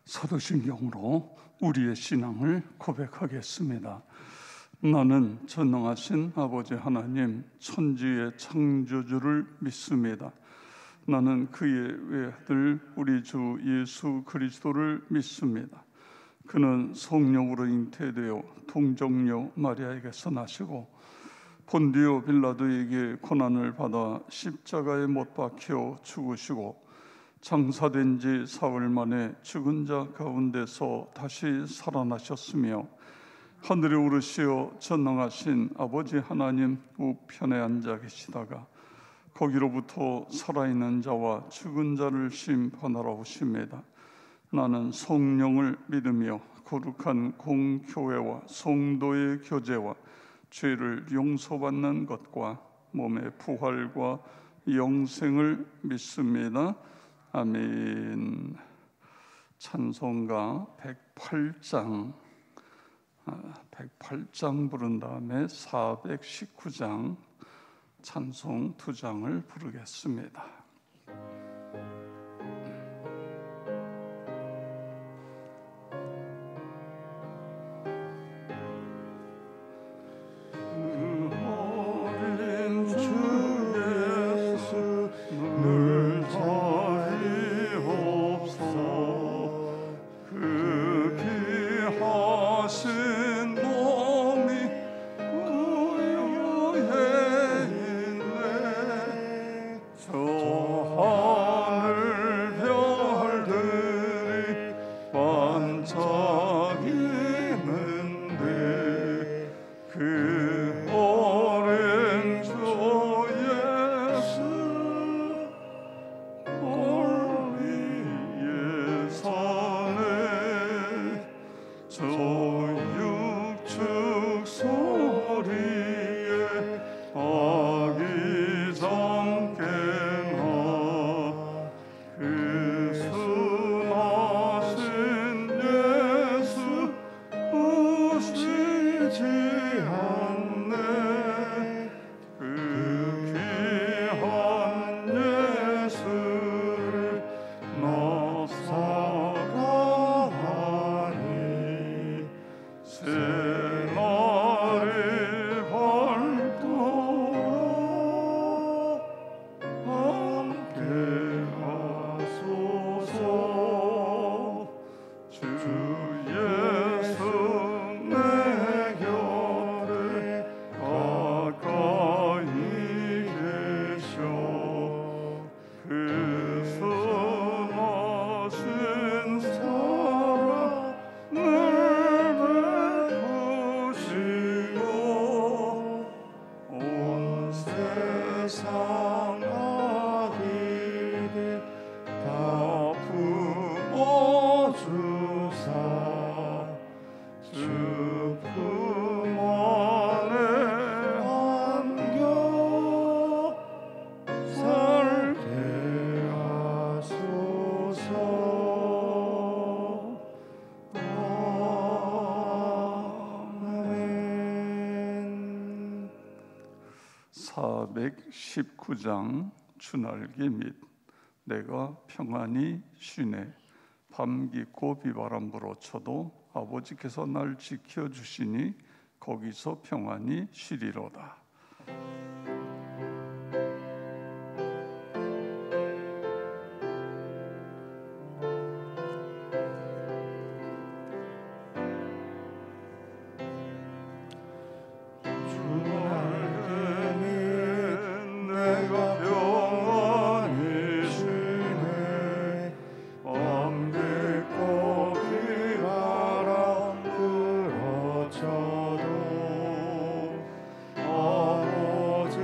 사도신경으로 우리의 신앙을 고백하겠습니다. 나는 전능하신 아버지 하나님 천지의 창조주를 믿습니다. 나는 그의 외아들 우리 주 예수 그리스도를 믿습니다. 그는 성령으로 잉태되어 동정녀 마리아에게서 나시고 본디오 빌라도에게 고난을 받아 십자가에 못 박혀 죽으시고 장사된 지 사흘 만에 죽은 자 가운데서 다시 살아나셨으며 하늘에 오르시어 전능하신 아버지 하나님 우편에 앉아 계시다가 거기로부터 살아있는 자와 죽은 자를 심판하러 오십니다. 나는 성령을 믿으며 거룩한 공교회와 성도의 교제와 죄를 용서받는 것과 몸의 부활과 영생을 믿습니다. 아멘. 찬송가 108장 부른 다음에 419장 찬송 2장을 부르겠습니다. (419장) 주날개 및 내가 평안히 쉬네. 밤 깊고 비바람 불어쳐도 아버지께서 날 지켜주시니 거기서 평안히 쉬리로다. 아버지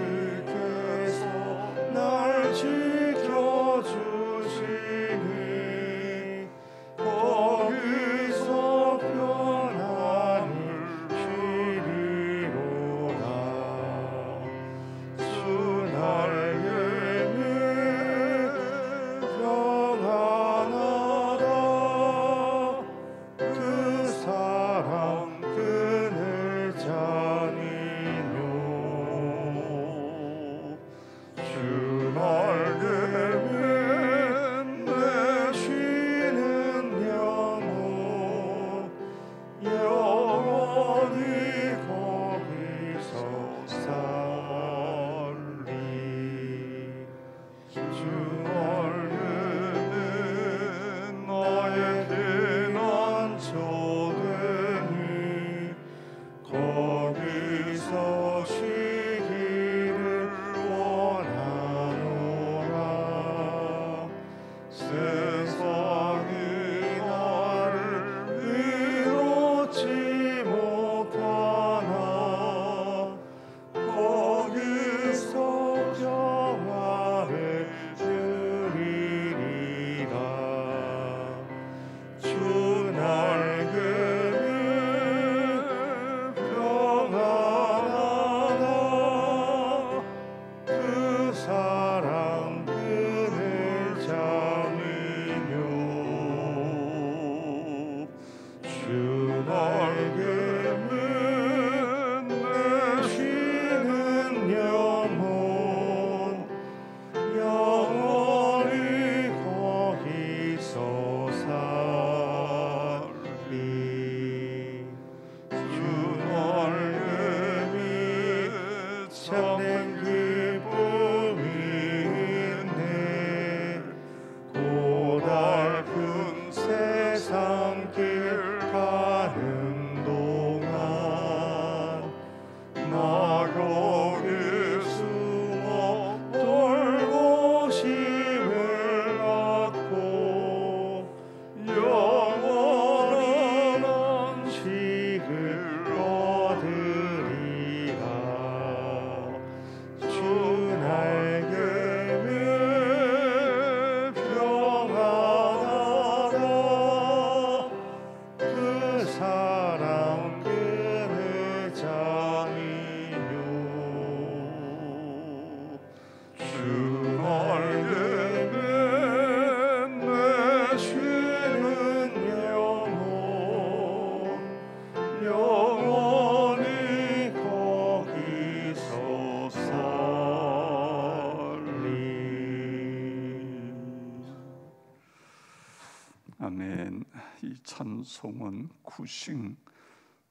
이 찬송은 구싱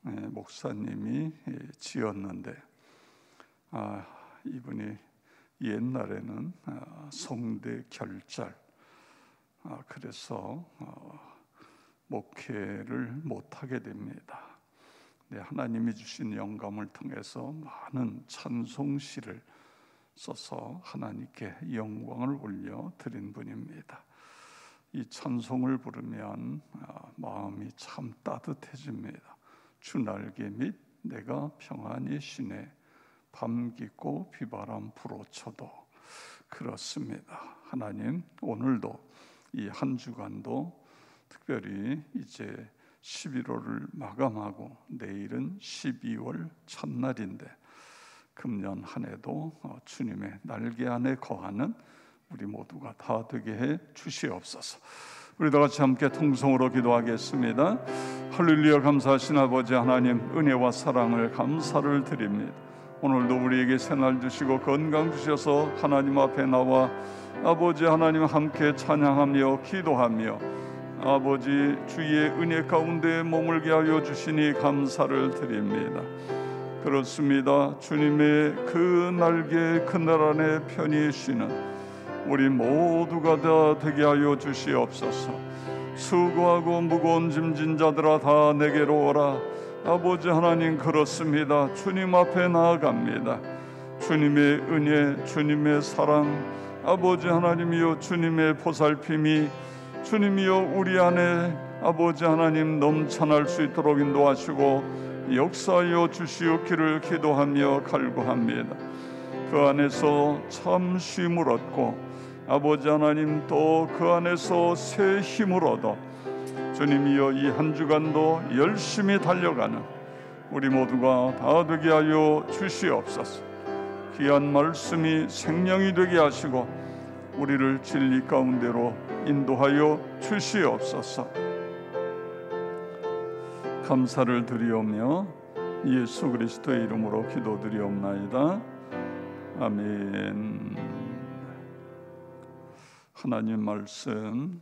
목사님이 지었는데 이분이 옛날에는 성대 결절 그래서 목회를 못하게 됩니다. 하나님이 주신 영감을 통해서 많은 찬송시를 써서 하나님께 영광을 올려 드린 분입니다. 이 찬송을 부르면 마음이 참 따뜻해집니다. 주 날개 및 내가 평안히 쉬네 밤 깊고 비바람 불어쳐도. 그렇습니다. 하나님, 오늘도 이 한 주간도 특별히 이제 11월을 마감하고 내일은 12월 첫날인데 금년 한 해도 주님의 날개 안에 거하는 우리 모두가 다 되게 해 주시옵소서. 우리 다 같이 함께 통성으로 기도하겠습니다. 할렐루야. 감사하신 아버지 하나님, 은혜와 사랑을 감사를 드립니다. 오늘도 우리에게 새날 주시고 건강 주셔서 하나님 앞에 나와 아버지 하나님 함께 찬양하며 기도하며 아버지 주의 은혜 가운데 머물게 하여 주시니 감사를 드립니다. 그렇습니다. 주님의 그 날개 그늘 안에 편히 쉬는 우리 모두가 다 되게 하여 주시옵소서. 수고하고 무거운 짐진 자들아 다 내게로 오라. 아버지 하나님, 그렇습니다. 주님 앞에 나아갑니다. 주님의 은혜, 주님의 사랑, 아버지 하나님이여 주님의 보살핌이 주님이여 우리 안에 아버지 하나님 넘쳐날 수 있도록 인도하시고 역사하여 주시옵기를 기도하며 간구합니다. 그 안에서 참 쉼을 얻고 아버지 하나님 또 그 안에서 새 힘을 얻어 주님이여 이 한 주간도 열심히 달려가는 우리 모두가 다 되게 하여 주시옵소서. 귀한 말씀이 생명이 되게 하시고 우리를 진리 가운데로 인도하여 주시옵소서. 감사를 드리오며 예수 그리스도의 이름으로 기도드리옵나이다. 아멘. 하나님 말씀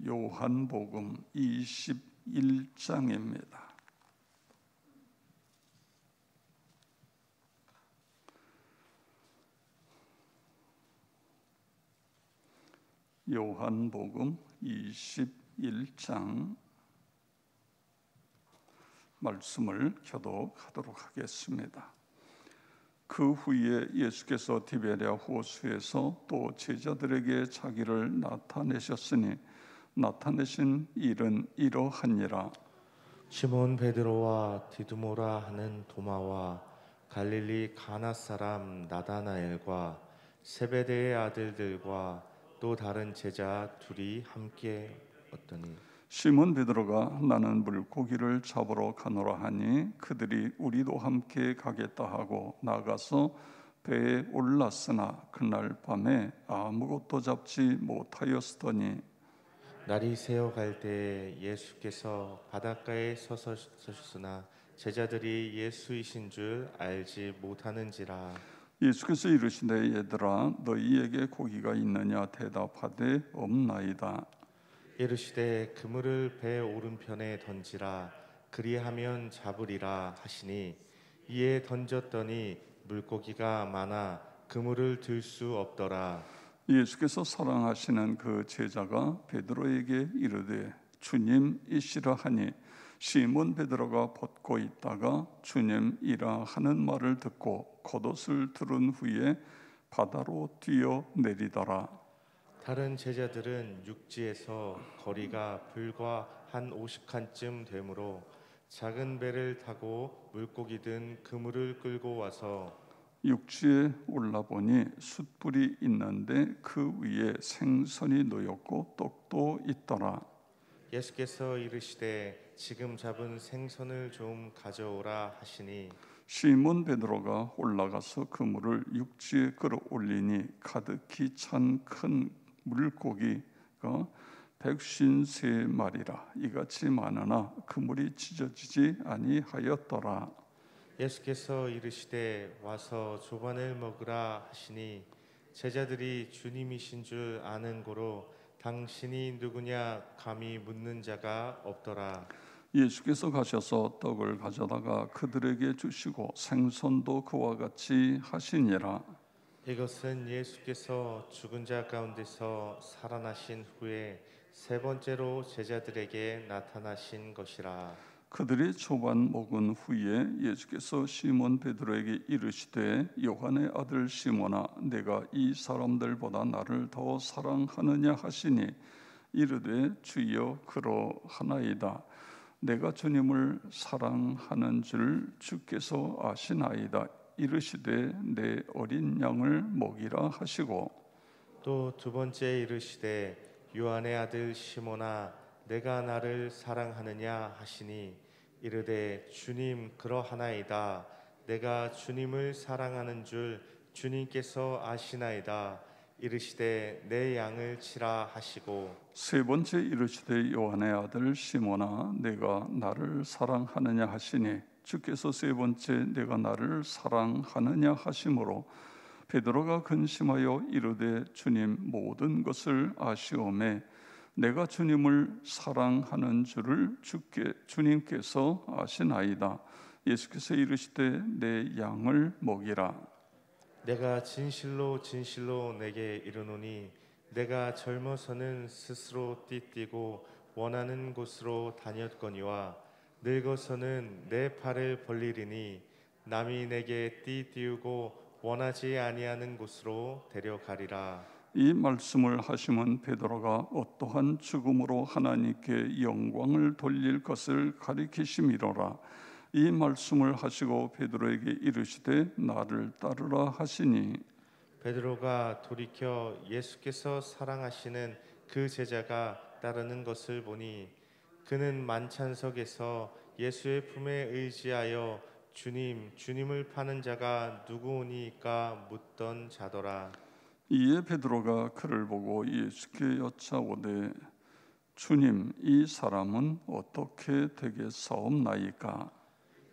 요한복음 21장입니다. 요한복음 21장 말씀을 교독하도록 하겠습니다. 그 후에 예수께서 디베랴 호수에서 또 제자들에게 자기를 나타내셨으니 나타내신 일은 이러하니라. 시몬 베드로와 디두모라 하는 도마와 갈릴리 가나 사람 나다나엘과 세베대의 아들들과 또 다른 제자 둘이 함께 왔더니 시몬 베드로가 나는 물고기를 잡으러 가노라 하니 그들이 우리도 함께 가겠다 하고 나가서 배에 올랐으나 그날 밤에 아무것도 잡지 못하였으더니 날이 새어갈 때에 예수께서 바닷가에 서셨으나 제자들이 예수이신 줄 알지 못하는지라. 예수께서 이르시되 얘들아 너희에게 고기가 있느냐 대답하되 없나이다. 이르시되 그물을 배 오른편에 던지라 그리하면 잡으리라 하시니 이에 던졌더니 물고기가 많아 그물을 들 수 없더라. 예수께서 사랑하시는 그 제자가 베드로에게 이르되 주님이시라 하니 시몬 베드로가 벗고 있다가 주님이라 하는 말을 듣고 겉옷을 두른 후에 바다로 뛰어 내리더라. 다른 제자들은 육지에서 거리가 불과 한 50칸쯤 되므로 작은 배를 타고 물고기 든 그물을 끌고 와서 육지에 올라보니 숯불이 있는데 그 위에 생선이 놓였고 떡도 있더라. 예수께서 이르시되 지금 잡은 생선을 좀 가져오라 하시니 시몬 베드로가 올라가서 그물을 육지에 끌어올리니 가득히 찬 큰 물고기가 153마리라. 이같이 많으나 그물이 찢어지지 아니하였더라. 예수께서 이르시되 와서 조반을 먹으라 하시니 제자들이 주님이신 줄 아는 고로 당신이 누구냐 감히 묻는 자가 없더라. 예수께서 가셔서 떡을 가져다가 그들에게 주시고 생선도 그와 같이 하시니라. 이것은 예수께서 죽은 자 가운데서 살아나신 후에 세 번째로 제자들에게 나타나신 것이라. 그들이 초반 먹은 후에 예수께서 시몬 베드로에게 이르시되 요한의 아들 시몬아 내가 이 사람들보다 나를 더 사랑하느냐 하시니 이르되 주여 그러하나이다. 내가 주님을 사랑하는 줄 주께서 아시나이다. 이르시되 내 어린 양을 먹이라 하시고 또 두 번째 이르시되 요한의 아들 시몬아 내가 나를 사랑하느냐 하시니 이르되 주님 그러하나이다. 내가 주님을 사랑하는 줄 주님께서 아시나이다. 이르시되 내 양을 치라 하시고 세 번째 이르시되 요한의 아들 시몬아 내가 나를 사랑하느냐 하시니 주께서 세 번째 내가 나를 사랑하느냐 하심으로 베드로가 근심하여 이르되 주님 모든 것을 아시오매 내가 주님을 사랑하는 줄을 주님께서 아시나이다. 예수께서 이르시되 내 양을 먹이라. 내가 진실로 진실로 내게 이르노니 내가 젊어서는 스스로 띠띠고 원하는 곳으로 다녔거니와 늙어서는 내 팔을 벌리리니 남이 내게 띠띠우고 원하지 아니하는 곳으로 데려가리라. 이 말씀을 하시면 베드로가 어떠한 죽음으로 하나님께 영광을 돌릴 것을 가리키심이로라. 이 말씀을 하시고 베드로에게 이르시되 나를 따르라 하시니 베드로가 돌이켜 예수께서 사랑하시는 그 제자가 따르는 것을 보니 그는 만찬석에서 예수의 품에 의지하여 주님을 파는 자가 누구오니까 묻던 자더라. 이에 베드로가 그를 보고 예수께 여짜오되 주님 이 사람은 어떻게 되겠사옵나이까?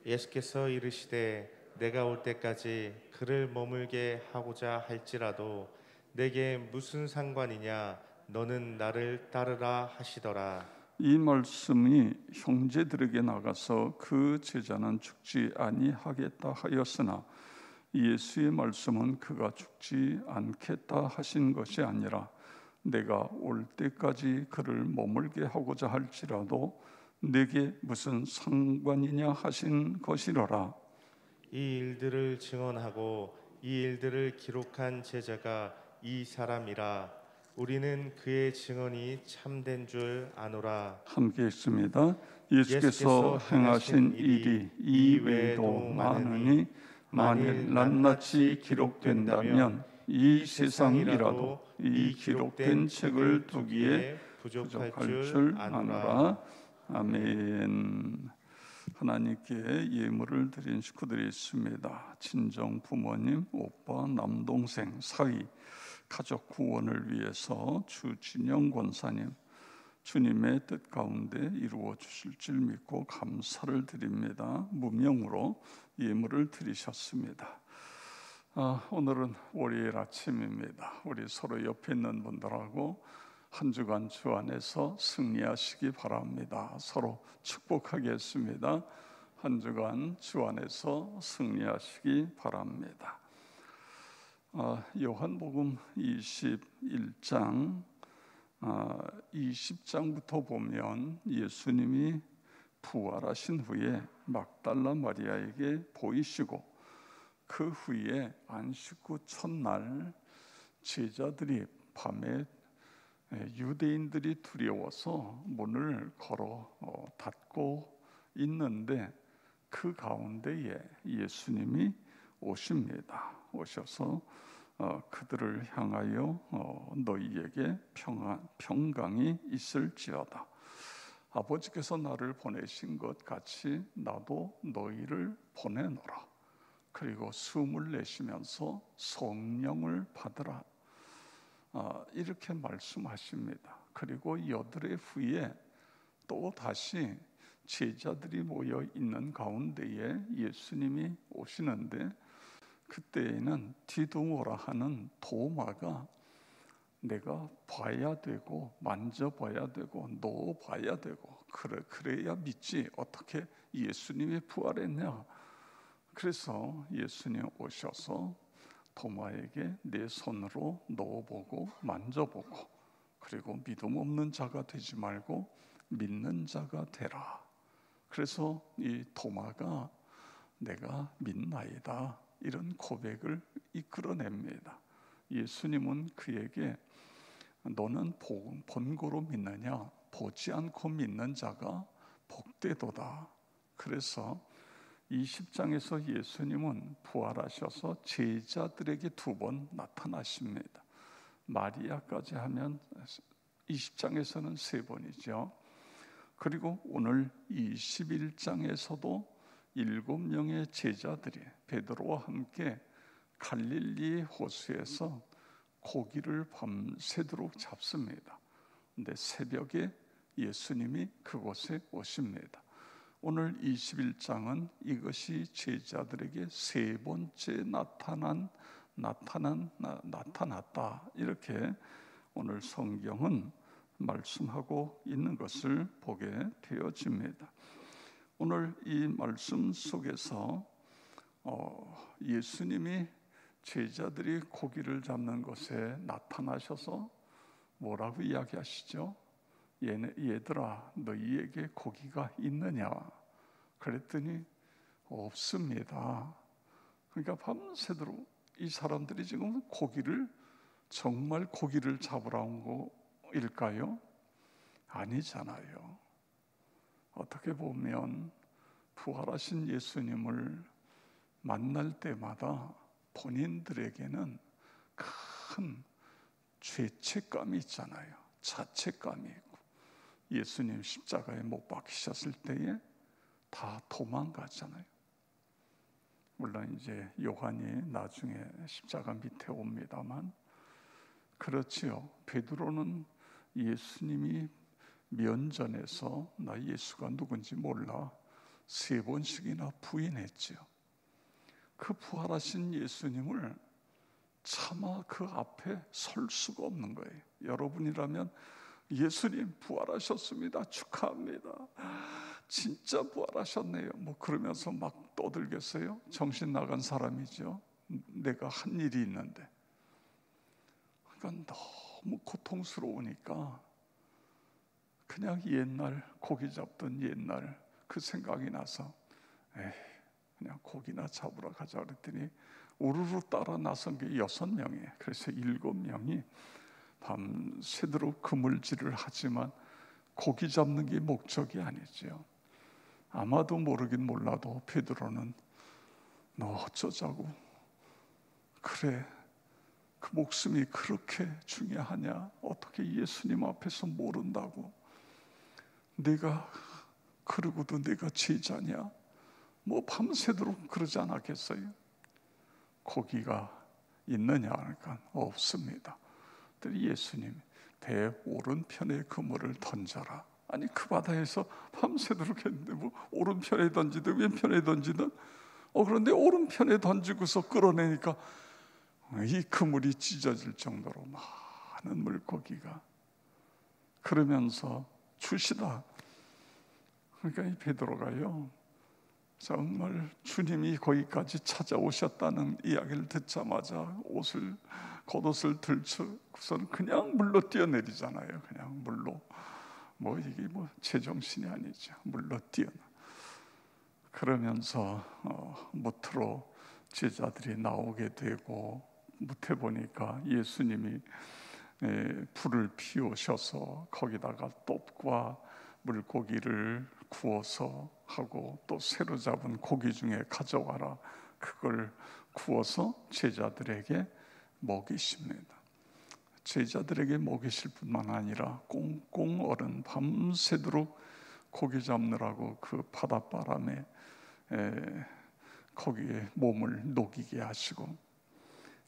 예수께서 이르시되 내가 올 때까지 그를 머물게 하고자 할지라도 내게 무슨 상관이냐 너는 나를 따르라 하시더라. 이 말씀이 형제들에게 나가서 그 제자는 죽지 아니하겠다 하였으나 예수의 말씀은 그가 죽지 않겠다 하신 것이 아니라 내가 올 때까지 그를 머물게 하고자 할지라도 내게 무슨 상관이냐 하신 것이로라. 이 일들을 증언하고 이 일들을 기록한 제자가 이 사람이라. 우리는 그의 증언이 참된 줄 아노라. 함께 읽습니다. 예수께서 행하신 일이 이외에도 많으니 만일 낱낱이 기록된다면 이 세상이라도 이 기록된 책을 두기에 부족할 줄 아노라. 아멘. 하나님께 예물을 드린 식구들이 있습니다. 친정 부모님, 오빠, 남동생, 사위, 가족 구원을 위해서 주진영 권사님 주님의 뜻 가운데 이루어 주실 줄 믿고 감사를 드립니다. 무명으로 예물을 드리셨습니다. 오늘은 월요일 아침입니다. 우리 서로 옆에 있는 분들하고 한 주간 주 안에서 승리하시기 바랍니다. 서로 축복하겠습니다. 한 주간 주 안에서 승리하시기 바랍니다. 요한복음 21장 20장부터 보면 예수님이 부활하신 후에 막달라 마리아에게 보이시고 그 후에 안식 후 첫날 제자들이 밤에 유대인들이 두려워서 문을 걸어 닫고 있는데 그 가운데에 예수님이 오십니다. 오셔서 그들을 향하여 너희에게 평강이 있을지어다. 아버지께서 나를 보내신 것 같이 나도 너희를 보내노라. 그리고 숨을 내쉬면서 성령을 받으라. 이렇게 말씀하십니다. 그리고 여드레 후에 또 다시 제자들이 모여 있는 가운데에 예수님이 오시는데 그때에는 디두모라 하는 도마가 내가 봐야 되고 만져봐야 되고 넣어봐야 되고 그래야 믿지. 어떻게 예수님이 부활했냐? 그래서 예수님 오셔서 도마에게 내 손으로 넣어보고 만져보고, 그리고 믿음 없는 자가 되지 말고 믿는 자가 되라. 그래서 이 도마가 내가 믿나이다 이런 고백을 이끌어냅니다. 예수님은 그에게 너는 본고로 믿느냐? 보지 않고 믿는 자가 복되도다. 그래서 20장에서 예수님은 부활하셔서 제자들에게 2번 나타나십니다. 마리아까지 하면 20장에서는 3번이죠. 그리고 오늘 21장에서도 7명의 제자들이 베드로와 함께 갈릴리 호수에서 고기를 밤새도록 잡습니다. 근데 새벽에 예수님이 그곳에 오십니다. 오늘 21장은 이것이 제자들에게 3번째 나타났다 이렇게 오늘 성경은 말씀하고 있는 것을 보게 되어집니다. 오늘 이 말씀 속에서 예수님이 제자들이 고기를 잡는 곳에 나타나셔서 뭐라고 이야기하시죠? 얘들아, 너희에게 고기가 있느냐? 그랬더니 없습니다. 그러니까 밤새도록 이 사람들이 지금 정말 고기를 잡으러 온 거일까요? 아니잖아요. 어떻게 보면 부활하신 예수님을 만날 때마다 본인들에게는 큰 죄책감이 있잖아요. 자책감이 있고, 예수님 십자가에 못 박히셨을 때에 다 도망갔잖아요. 물론 이제 요한이 나중에 십자가 밑에 옵니다만, 그렇지요. 베드로는 예수님이 면전에서 나 예수가 누군지 몰라 3번씩이나 부인했지요. 그 부활하신 예수님을 차마 그 앞에 설 수가 없는 거예요. 여러분이라면 예수님 부활하셨습니다, 축하합니다, 진짜 부활하셨네요, 뭐 그러면서 막 떠들겠어요? 정신 나간 사람이죠. 내가 한 일이 있는데. 그러니까 너무 고통스러우니까 그냥 옛날 고기 잡던 옛날 그 생각이 나서 그냥 고기나 잡으러 가자 그랬더니 우르르 따라 나선 게 6명이에요. 그래서 7명이 밤새도록 그물질을 하지만 고기 잡는 게 목적이 아니죠. 아마도 모르긴 몰라도 베드로는 너 어쩌자고, 그래 그 목숨이 그렇게 중요하냐? 어떻게 예수님 앞에서 모른다고? 내가 그러고도 내가 제자냐? 뭐 밤새도록 그러지 않았겠어요? 고기가 있느냐 하니까 없습니다. 그랬더니 예수님 배 오른편에 그물을 던져라. 아니 그 바다에서 밤새도록 했는데 뭐 오른편에 던지든 왼편에 던지든 그런데 오른편에 던지고서 끌어내니까 이 그물이 찢어질 정도로 많은 물고기가, 그러면서 주시다. 그러니까 이 베드로가요, 정말 주님이 거기까지 찾아오셨다는 이야기를 듣자마자 겉옷을 들쳐서는 그냥 물로 뛰어내리잖아요. 그냥 물로, 이게 제정신이 아니죠. 물로 그러면서 무트로 제자들이 나오게 되고, 무태 보니까 예수님이 불을 피우셔서 거기다가 떡과 물고기를 구워서 하고, 또 새로 잡은 고기 중에 가져와라, 그걸 구워서 제자들에게 먹이십니다. 제자들에게 먹이실 뿐만 아니라 꽁꽁 얼은 밤새도록 고기 잡느라고 그 바닷바람에 거기에 몸을 녹이게 하시고,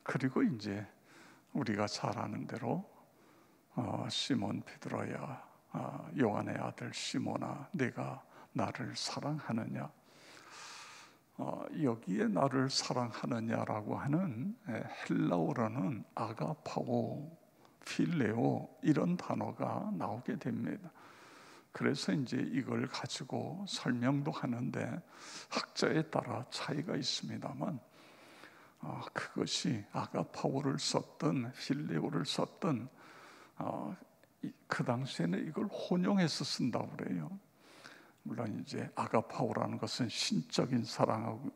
그리고 이제 우리가 잘 아는 대로 시몬 베드로야, 요한의 아들 시몬아, 내가 나를 사랑하느냐? 여기에 나를 사랑하느냐라고 하는 헬라어로는 아가파오, 필레오 이런 단어가 나오게 됩니다. 그래서 이제 이걸 가지고 설명도 하는데 학자에 따라 차이가 있습니다만 그것이 아가파오를 썼든 필레오를 썼든 그 당시에는 이걸 혼용해서 쓴다고 그래요. 물론 이제 아가파오라는 것은 신적인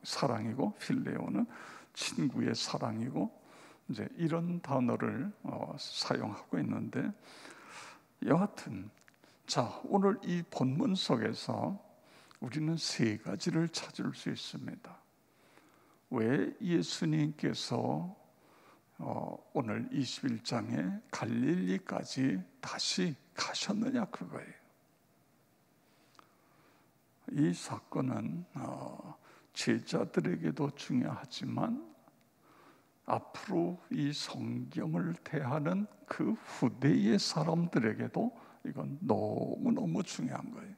사랑이고 필레오는 친구의 사랑이고 이제 이런 단어를 사용하고 있는데, 여하튼 자, 오늘 이 본문 속에서 우리는 세 가지를 찾을 수 있습니다. 왜 예수님께서 오늘 21장에 갈릴리까지 다시 가셨느냐, 그거예요. 이 사건은 제자들에게도 중요하지만 앞으로 이 성경을 대하는 그 후대의 사람들에게도 이건 너무너무 중요한 거예요.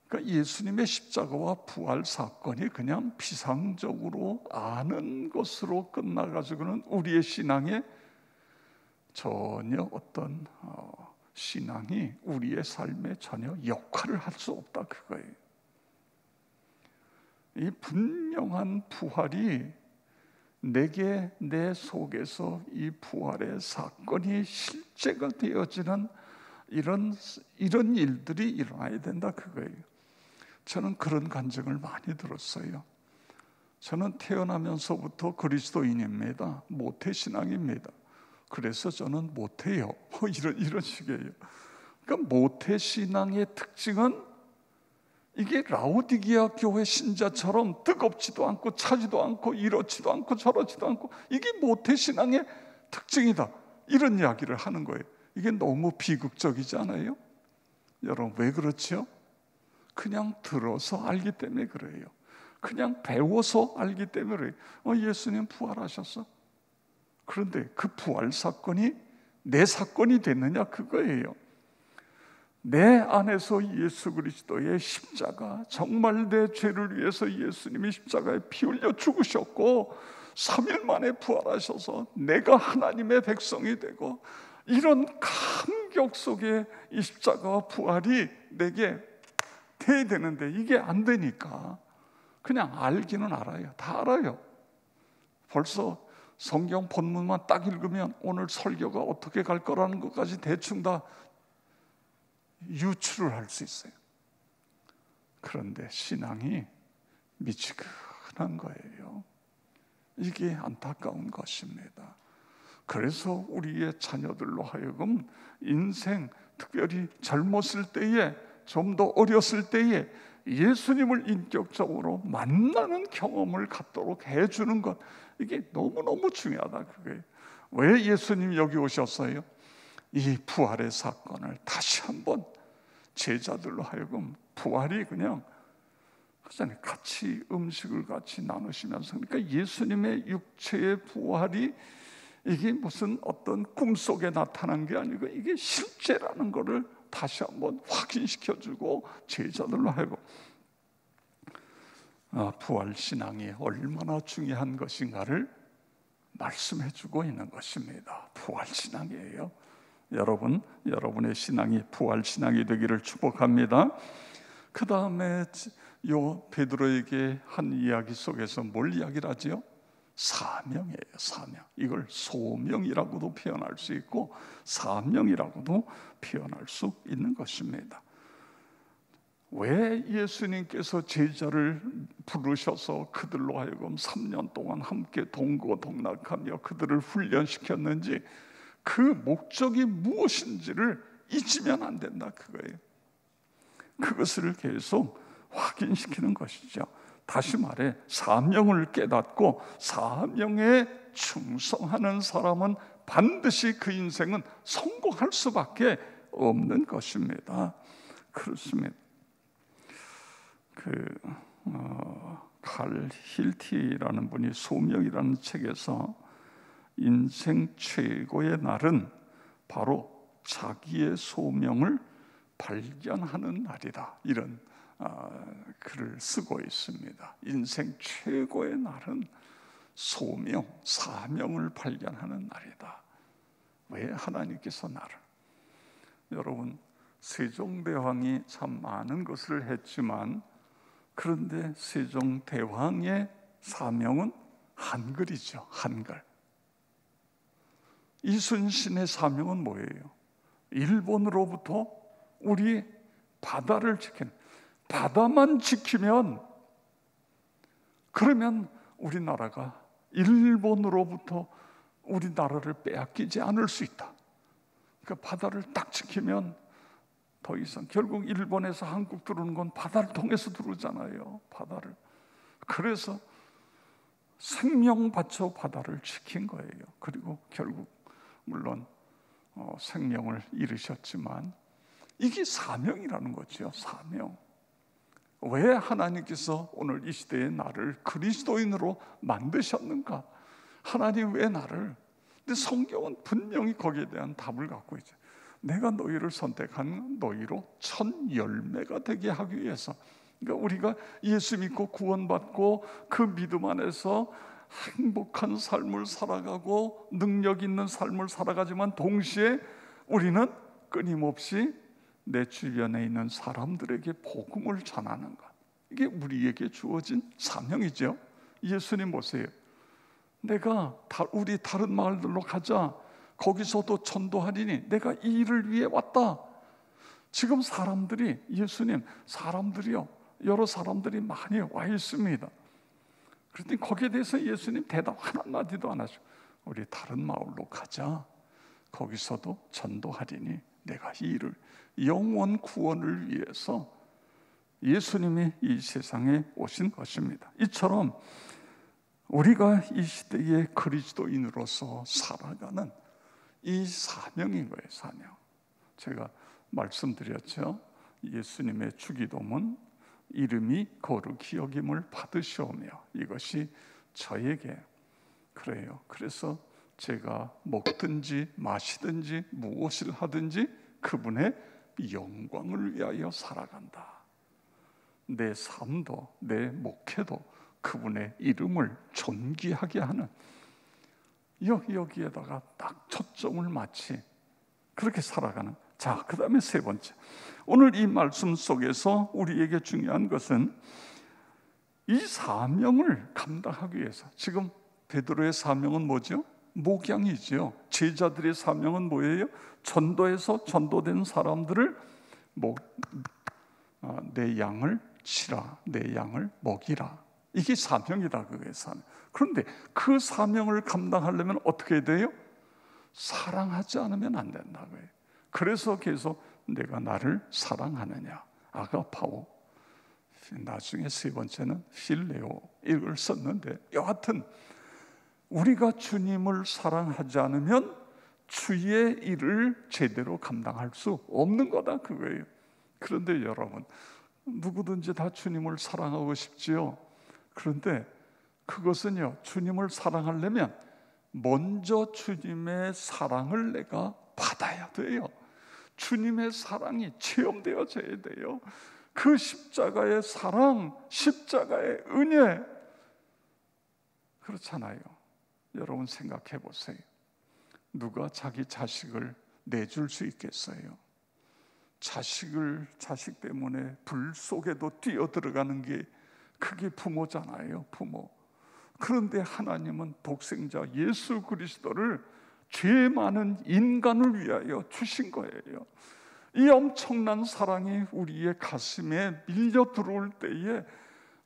그러니까 예수님의 십자가와 부활 사건이 그냥 피상적으로 아는 것으로 끝나가지고는 우리의 신앙에 전혀 어떤 신앙이 우리의 삶에 전혀 역할을 할 수 없다, 그거예요. 이 분명한 부활이 내게 내 속에서 이 부활의 사건이 실제가 되어지는 이런 일들이 일어나야 된다, 그거예요. 저는 그런 간증을 많이 들었어요. 저는 태어나면서부터 그리스도인입니다. 모태신앙입니다. 그래서 저는 못해요. 이런 식이에요. 그러니까 모태신앙의 특징은 이게 라오디게아 교회 신자처럼 뜨겁지도 않고 차지도 않고 이렇지도 않고 저렇지도 않고, 이게 모태신앙의 특징이다, 이런 이야기를 하는 거예요. 이게 너무 비극적이지 않아요? 여러분, 왜 그렇죠? 그냥 들어서 알기 때문에 그래요. 그냥 배워서 알기 때문에 그래요. 예수님 부활하셨어. 그런데 그 부활 사건이 내 사건이 됐느냐, 그거예요. 내 안에서 예수 그리스도의 십자가, 정말 내 죄를 위해서 예수님이 십자가에 피 흘려 죽으셨고 3일 만에 부활하셔서 내가 하나님의 백성이 되고, 이런 감격 속에 이 십자가와 부활이 내게 돼야 되는데 이게 안 되니까 그냥 알기는 알아요. 다 알아요. 벌써 성경 본문만 딱 읽으면 오늘 설교가 어떻게 갈 거라는 것까지 대충 다 유추를 할 수 있어요. 그런데 신앙이 미지근한 거예요. 이게 안타까운 것입니다. 그래서 우리의 자녀들로 하여금 인생, 특별히 젊었을 때에, 좀 더 어렸을 때에 예수님을 인격적으로 만나는 경험을 갖도록 해주는 것, 이게 너무너무 중요하다, 그게. 왜 예수님이 여기 오셨어요? 이 부활의 사건을 다시 한번 제자들로 하여금, 부활이 그냥 같이 음식을 같이 나누시면서, 그러니까 예수님의 육체의 부활이 이게 무슨 어떤 꿈속에 나타난 게 아니고 이게 실제라는 것을 다시 한번 확인시켜주고 제자들로 하여금 부활 신앙이 얼마나 중요한 것인가를 말씀해주고 있는 것입니다. 부활 신앙이에요. 여러분, 여러분의 신앙이 부활 신앙이 되기를 축복합니다. 그 다음에 요 베드로에게 한 이야기 속에서 뭘 이야기를 하지요? 사명이에요. 사명. 이걸 소명이라고도 표현할 수 있고 사명이라고도 표현할 수 있는 것입니다. 왜 예수님께서 제자를 부르셔서 그들로 하여금 3년 동안 함께 동고동락하며 그들을 훈련시켰는지, 그 목적이 무엇인지를 잊으면 안 된다, 그거예요. 그것을 계속 확인시키는 것이죠. 다시 말해, 사명을 깨닫고 사명에 충성하는 사람은 반드시 그 인생은 성공할 수밖에 없는 것입니다. 그렇습니다. 칼 힐티라는 분이 소명이라는 책에서 인생 최고의 날은 바로 자기의 소명을 발견하는 날이다, 이런 글을 쓰고 있습니다. 인생 최고의 날은 소명, 사명을 발견하는 날이다. 왜 하나님께서 나를? 여러분, 세종대왕이 참 많은 것을 했지만, 그런데 세종대왕의 사명은 한글이죠. 한글. 이순신의 사명은 뭐예요? 일본으로부터 우리 바다를 지키는, 바다만 지키면, 그러면 우리나라가 일본으로부터 우리나라를 빼앗기지 않을 수 있다. 그러니까 바다를 딱 지키면 더 이상, 결국 일본에서 한국 들어오는 건 바다를 통해서 들어오잖아요. 바다를. 그래서 생명 바쳐 바다를 지킨 거예요. 그리고 결국 물론 생명을 잃으셨지만 이게 사명이라는 거죠. 사명. 왜 하나님께서 오늘 이 시대에 나를 그리스도인으로 만드셨는가? 하나님 왜 나를? 근데 성경은 분명히 거기에 대한 답을 갖고 있죠. 내가 너희를 선택한 너희로 첫 열매가 되게 하기 위해서. 그러니까 우리가 예수 믿고 구원받고 그 믿음 안에서 행복한 삶을 살아가고 능력 있는 삶을 살아가지만 동시에 우리는 끊임없이 내 주변에 있는 사람들에게 복음을 전하는 것, 이게 우리에게 주어진 사명이죠. 예수님 보세요. 내가 우리 다른 마을들로 가자, 거기서도 전도하리니 내가 이 일을 위해 왔다. 지금 사람들이, 예수님, 사람들이요, 여러 사람들이 많이 와 있습니다. 그런데 거기에 대해서 예수님 대답 한마디도 안 하시고, 우리 다른 마을로 가자, 거기서도 전도하리니 내가 이 일을, 영원 구원을 위해서 예수님이 이 세상에 오신 것입니다. 이처럼 우리가 이 시대의 그리스도인으로서 살아가는 이 사명인 거예요. 사명. 제가 말씀드렸죠. 예수님의 주기도문, 이름이 거룩히 여김을 받으시오며, 이것이 저에게 그래요. 그래서 제가 먹든지 마시든지 무엇을 하든지 그분의 영광을 위하여 살아간다. 내 삶도 내 목회도 그분의 이름을 존귀하게 하는, 여기에다가 딱 초점을 맞추 그렇게 살아가는. 자, 그 다음에 세 번째, 오늘 이 말씀 속에서 우리에게 중요한 것은 이 사명을 감당하기 위해서, 지금 베드로의 사명은 뭐죠? 목양이죠. 제자들의 사명은 뭐예요? 전도해서 전도된 사람들을 내 양을 치라, 내 양을 먹이라. 이게 사명이다. 그게 사명. 그런데 그 사명을 감당하려면 어떻게 돼요? 사랑하지 않으면 안 된다고요. 그래서 계속 내가 나를 사랑하느냐, 아가파오, 나중에 세 번째는 필레오, 이걸 썼는데, 여하튼 우리가 주님을 사랑하지 않으면 주의 일을 제대로 감당할 수 없는 거다, 그거예요. 그런데 여러분, 누구든지 다 주님을 사랑하고 싶지요. 그런데 그것은요, 주님을 사랑하려면 먼저 주님의 사랑을 내가 받아야 돼요. 주님의 사랑이 체험되어져야 돼요. 그 십자가의 사랑, 십자가의 은혜. 그렇잖아요. 여러분 생각해 보세요. 누가 자기 자식을 내줄 수 있겠어요? 자식 때문에 불 속에도 뛰어들어가는 게 그게 부모잖아요. 부모. 그런데 하나님은 독생자 예수 그리스도를 죄 많은 인간을 위하여 주신 거예요. 이 엄청난 사랑이 우리의 가슴에 밀려 들어올 때에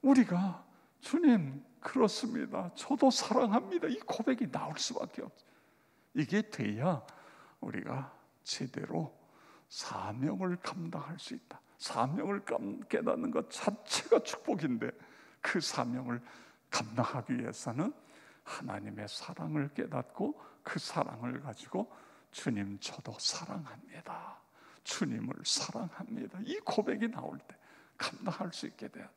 우리가, 주님, 그렇습니다, 저도 사랑합니다, 이 고백이 나올 수밖에 없어요. 이게 돼야 우리가 제대로 사명을 감당할 수 있다. 사명을 깨닫는 것 자체가 축복인데, 그 사명을 감당하기 위해서는 하나님의 사랑을 깨닫고 그 사랑을 가지고, 주님, 저도 사랑합니다, 주님을 사랑합니다, 이 고백이 나올 때 감당할 수 있게 돼요.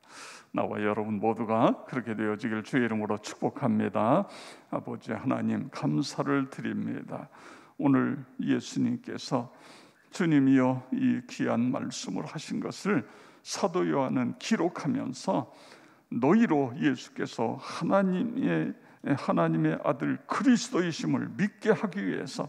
나와 여러분 모두가 그렇게 되어지길 주의 이름으로 축복합니다. 아버지 하나님, 감사를 드립니다. 오늘 예수님께서, 주님이여, 이 귀한 말씀을 하신 것을 사도 요한은 기록하면서 너희로 예수께서 하나님의 아들 그리스도이심을 믿게 하기 위해서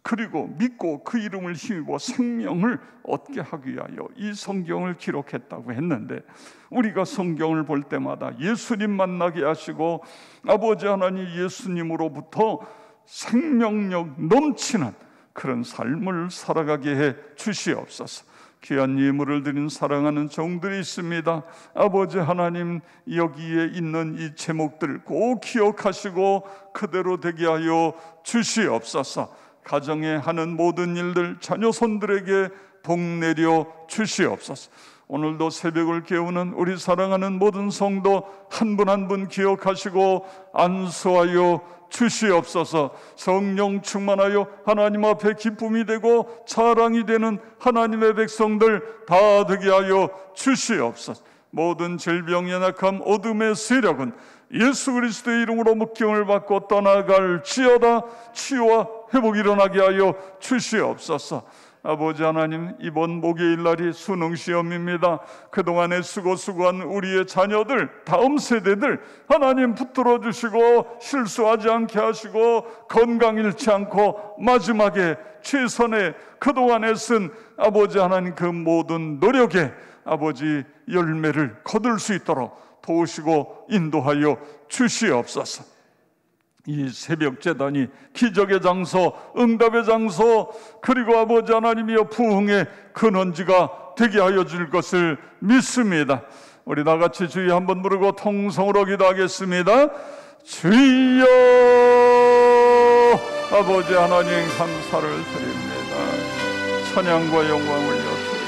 그리고 믿고 그 이름을 힘입어 생명을 얻게 하기 위하여 이 성경을 기록했다고 했는데, 우리가 성경을 볼 때마다 예수님 만나게 하시고 아버지 하나님 예수님으로부터 생명력 넘치는 그런 삶을 살아가게 해 주시옵소서. 귀한 예물을 드린 사랑하는 종들이 있습니다. 아버지 하나님, 여기에 있는 이 제목들 꼭 기억하시고 그대로 되게 하여 주시옵소서. 가정에 하는 모든 일들 자녀 손들에게 복 내려 주시옵소서. 오늘도 새벽을 깨우는 우리 사랑하는 모든 성도 한 분 한 분 기억하시고 안수하여 주시옵소서. 성령 충만하여 하나님 앞에 기쁨이 되고 자랑이 되는 하나님의 백성들 다 되게 하여 주시옵소서. 모든 질병, 연약함, 어둠의 세력은 예수 그리스도의 이름으로 목경을 받고 떠나갈지어다. 치유와 회복이 일어나게 하여 주시옵소서. 아버지 하나님, 이번 목요일 날이 수능시험입니다. 그동안에 수고한 우리의 자녀들, 다음 세대들 하나님 붙들어 주시고 실수하지 않게 하시고 건강 잃지 않고 마지막에 최선의 그동안에 쓴 아버지 하나님 그 모든 노력에 아버지 열매를 거둘 수 있도록 도우시고 인도하여 주시옵소서. 이 새벽 제단이 기적의 장소, 응답의 장소, 그리고 아버지 하나님이여 부흥의 근원지가 되게 하여 줄 것을 믿습니다. 우리 다 같이 주여 한번 부르고 통성으로 기도하겠습니다. 주여, 아버지 하나님 감사를 드립니다. 찬양과 영광을 여쭈